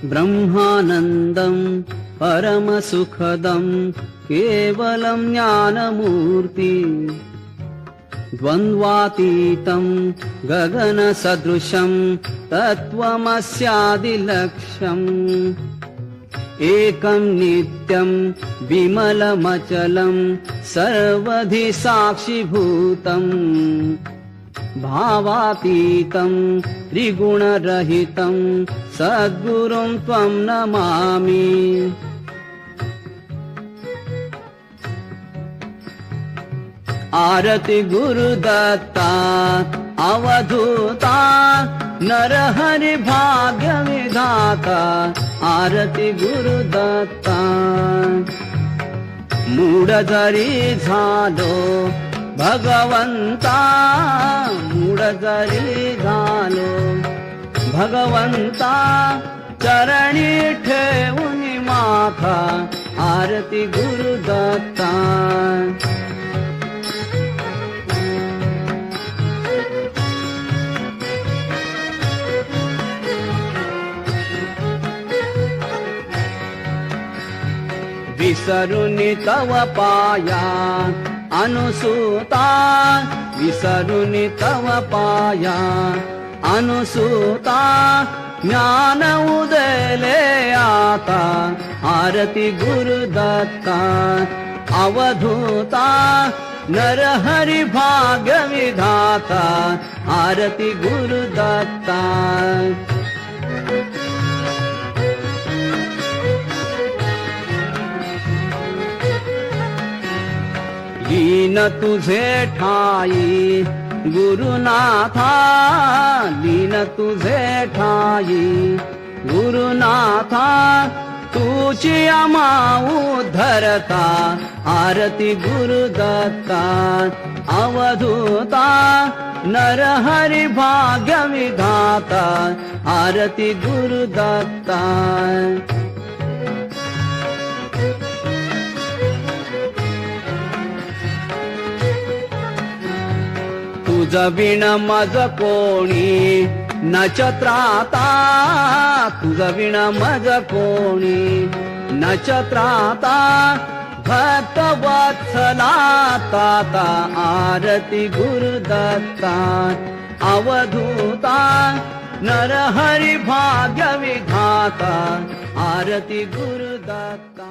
ब्रह्मानन्दं परमसुखदं केवलं ज्ञानमूर्ति द्वन्द्वातीतं गगनसदृशं तत्त्वमस्यादिलक्ष्यम् एकं नित्यं विमलमचलं सर्वधि साक्षिभूतम् भावातीतं त्रिगुणरहितं सद्गुरुं त्वं नमामि। आरति गुरुदत्ता अवधूता नरहरि भाग्य विधाता आरति गुरुदत्ता। मूढ जरी झालो भगवंता मूढ जरी झालो भगवंता चरणी ठेवून माथा आरती गुरुदत्ता। विसरुनि तव पाया अनुसूता विसरुनि तव पाया अनुसूता ज्ञान उदयले आता आरती गुरुदत्ता। अवधूता नरहरि भाग्य विधाता आरती गुरुदत्ता। लीन तुझे ठाई गुरुनाथा लीन तुझे ठाई गुरुनाथा तुझी आम्हा उद्धरता आरती गुरुदत्ता। अवधूता नरहरि भाग्य विधाता आरती गुरुदत्ता। तुझ बिन मज कोणी नचत्राता तुझ बिन मज कोणी नचत्राता भक्त वत्सला ताता आरती गुरुदत्ता। अवधूता नरहरि भाग्य विधाता आरती गुरुदत्ता।